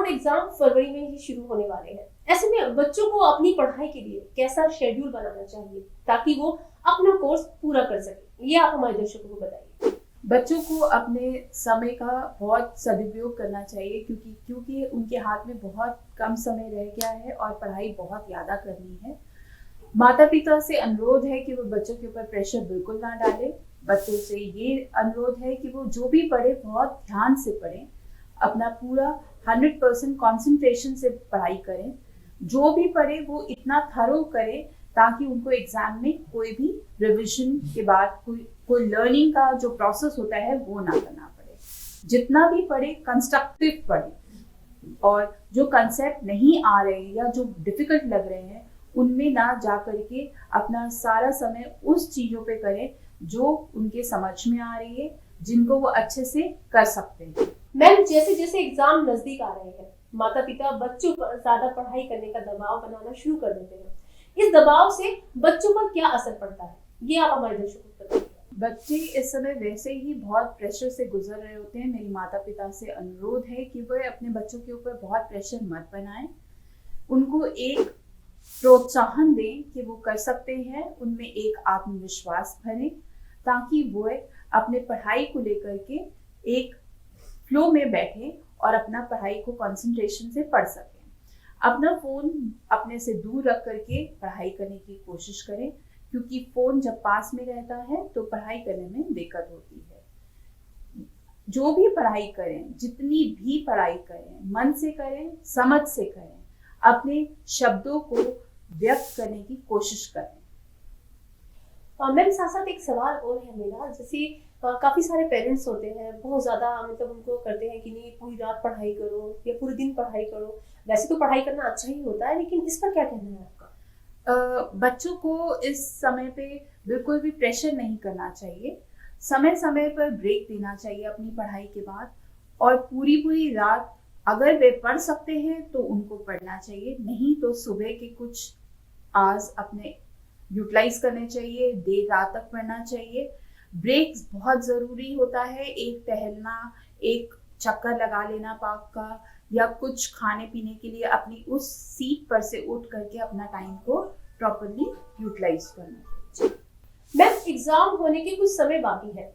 Board exam फरवरी में ही शुरू होने वाले हैं। ऐसे में बच्चों को अपनी पढ़ाई के लिए कैसा शेड्यूल बनाना चाहिए ताकि वो अपना कोर्स पूरा कर सके, ये आप हमारे दर्शकों को बताइए। बच्चों को अपने समय का बहुत सदुपयोग करना चाहिए क्योंकि उनके हाथ में बहुत कम समय रह गया है और पढ़ाई बहुत ज़्यादा करनी है। माता पिता से अनुरोध है कि वो बच्चों के ऊपर प्रेशर बिल्कुल ना डालें। बच्चों से ये अनुरोध है कि वो जो भी पढ़े बहुत ध्यान से पढ़ें, अपना पूरा 100% कंसंट्रेशन से पढ़ाई करें। जो भी पढ़े वो इतना थरो करें ताकि उनको एग्जाम में कोई भी रिवीजन के बाद कोई लर्निंग का जो प्रोसेस होता है वो ना करना पड़े। जितना भी पढ़े कंस्ट्रक्टिव पढ़े और जो कंसेप्ट नहीं आ रहे या जो डिफिकल्ट लग रहे हैं उनमें ना जा करके अपना सारा समय उस चीज़ों पे करें जो उनके समझ में आ रही है, जिनको वो अच्छे से कर सकते हैं। मैम, जैसे जैसे एग्जाम नजदीक आ रहे हैं, माता पिता बच्चों पर ज्यादा पढ़ाई करने का दबाव बनाना शुरू कर देते हैं। इस दबाव से बच्चों पर क्या असर पड़ता है, ये आप हमारे दर्शकों को बताइए। बच्चे इस समय वैसे ही बहुत प्रेशर से गुजर रहे होते हैं। मेरी माता पिता से अनुरोध है कि वह अपने बच्चों के ऊपर बहुत प्रेशर मत बनाएं। उनको एक प्रोत्साहन दें कि वो कर सकते हैं, उनमें एक आत्मविश्वास भरें ताकि वो अपने पढ़ाई को लेकर के एक फ्लो में बैठे और अपना पढ़ाई को कंसंट्रेशन से पढ़ सकें। अपना फ़ोन अपने से दूर रख करके पढ़ाई करने की कोशिश करें क्योंकि फ़ोन जब पास में रहता है तो पढ़ाई करने में दिक्कत होती है। जो भी पढ़ाई करें, जितनी भी पढ़ाई करें, मन से करें, समझ से करें, अपने शब्दों को व्यक्त करने की कोशिश करें। मैम, साथ साथ एक सवाल और है मेरा, जैसे काफी सारे पेरेंट्स होते हैं, बहुत ज्यादा मतलब उनको करते हैं कि नहीं पूरी रात पढ़ाई करो या पूरे दिन पढ़ाई करो। वैसे तो पढ़ाई करना अच्छा ही होता है, लेकिन इस पर क्या कहना है आपका? बच्चों को इस समय पे बिल्कुल भी प्रेशर नहीं करना चाहिए। समय समय पर ब्रेक देना चाहिए अपनी पढ़ाई के बाद, और पूरी रात अगर वे पढ़ सकते हैं तो उनको पढ़ना चाहिए, नहीं तो सुबह के कुछ आवर्स अपने यूटिलाइज करने चाहिए, देर रात तक पढ़ना चाहिए। ब्रेक्स बहुत ज़रूरी होता है, एक टहलना, एक चक्कर लगा लेना पार्क का, या कुछ खाने पीने के लिए अपनी उस सीट पर से उठ करके अपना टाइम को प्रॉपर्ली यूटिलाइज करना चाहिए। मैम, एग्जाम होने के कुछ समय बाकी है,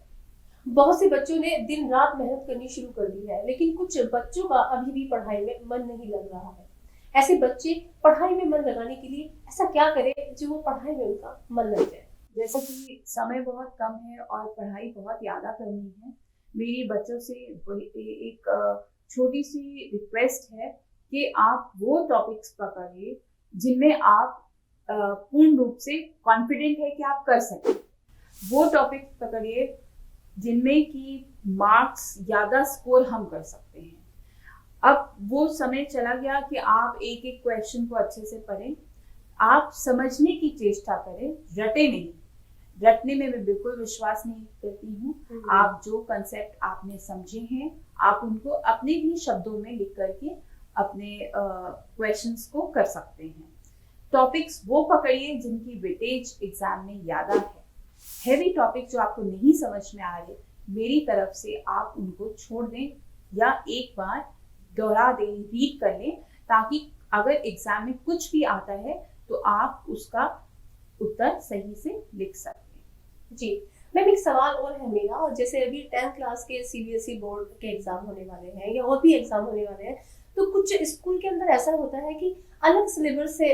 बहुत से बच्चों ने दिन रात मेहनत करनी शुरू कर दी है, लेकिन कुछ बच्चों का अभी भी पढ़ाई में मन नहीं लग रहा है। ऐसे बच्चे पढ़ाई में मन लगाने के लिए ऐसा क्या करें जो वो पढ़ाई में उनका मन लग जाए? जैसे कि समय बहुत कम है और पढ़ाई बहुत ज़्यादा करनी है, मेरी बच्चों से एक छोटी सी रिक्वेस्ट है कि आप वो टॉपिक्स पकड़िए जिनमें आप पूर्ण रूप से कॉन्फिडेंट है कि आप कर सकें। वो टॉपिक्स पकड़िए जिनमें कि मार्क्स ज़्यादा स्कोर हम कर सकते हैं। अब वो समय चला गया कि आप एक एक क्वेश्चन को अच्छे से पढ़ें, आप समझने की चेष्टा करें, रटे नहीं। रटने में मैं बिल्कुल विश्वास नहीं करती हूँ। आप जो कंसेप्ट आपने समझे हैं, आप उनको अपने भी शब्दों में लिख करके अपने क्वेश्चंस को कर सकते हैं। टॉपिक्स वो पकड़िए जिनकी वेटेज एग्जाम में ज़्यादा है। हैवी टॉपिक जो आपको नहीं समझ में आ रहे, मेरी तरफ से आप उनको छोड़ दें या एक बार दोहरा दें, रीड कर लें, ताकि अगर एग्जाम में कुछ भी आता है तो आप उसका उत्तर सही से लिख सकें। जी मैम, एक सवाल और है मेरा, और जैसे अभी 10th क्लास के सीबीएसई बोर्ड के एग्जाम होने वाले हैं या और भी एग्जाम होने वाले हैं, तो कुछ स्कूल के अंदर ऐसा होता है कि अलग सिलेबस से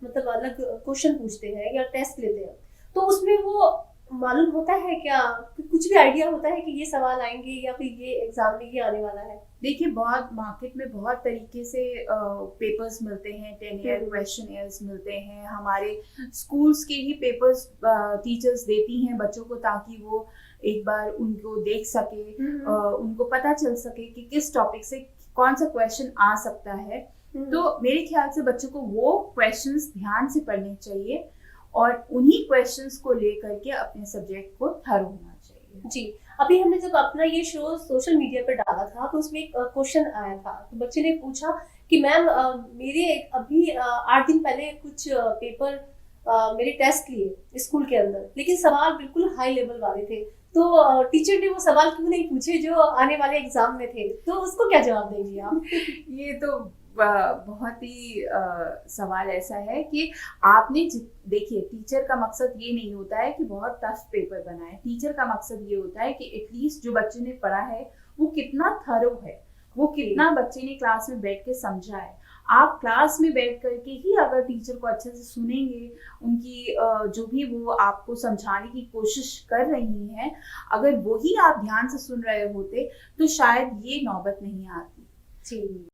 मतलब अलग क्वेश्चन पूछते हैं या टेस्ट लेते हैं, तो उसमें वो मालूम होता है क्या, कुछ भी आइडिया होता है कि ये सवाल आएंगे या फिर ये एग्जाम में ये आने वाला है? देखिए, बहुत मार्केट में बहुत तरीके से पेपर्स मिलते हैं, 10 ईयर क्वेश्चन ईयर्स मिलते हैं। हमारे स्कूल्स के ही पेपर्स टीचर्स देती हैं बच्चों को ताकि वो एक बार उनको देख सके, उनको पता चल सके कि किस टॉपिक से कौन सा क्वेश्चन आ सकता है। तो मेरे ख्याल से बच्चों को वो क्वेश्चंस ध्यान से पढ़ने चाहिए और उन्हीं क्वेश्चंस को लेकर के अपने सब्जेक्ट को थरो होना चाहिए। जी, अभी हमने जब अपना ये शो सोशल मीडिया पर डाला था तो उसमें एक क्वेश्चन आया था, तो बच्चे ने पूछा कि मैम मेरे अभी 8 दिन पहले कुछ पेपर मेरे टेस्ट लिए स्कूल के अंदर, लेकिन सवाल बिल्कुल हाई लेवल वाले थे, तो टीचर ने वो सवाल क्यों नहीं पूछे जो आने वाले एग्जाम में थे, तो उसको क्या जवाब देंगी आप? ये तो बहुत ही सवाल ऐसा है कि आपने देखिए, टीचर का मकसद ये नहीं होता है कि बहुत टफ पेपर बनाए। टीचर का मकसद ये होता है कि एटलीस्ट जो बच्चे ने पढ़ा है वो कितना थरो है, वो कितना बच्चे ने क्लास में बैठ के समझा है। आप क्लास में बैठ करके ही अगर टीचर को अच्छे से सुनेंगे, उनकी जो भी वो आपको समझाने की कोशिश कर रही हैं, अगर वही आप ध्यान से सुन रहे होते तो शायद ये नौबत नहीं आती। जी।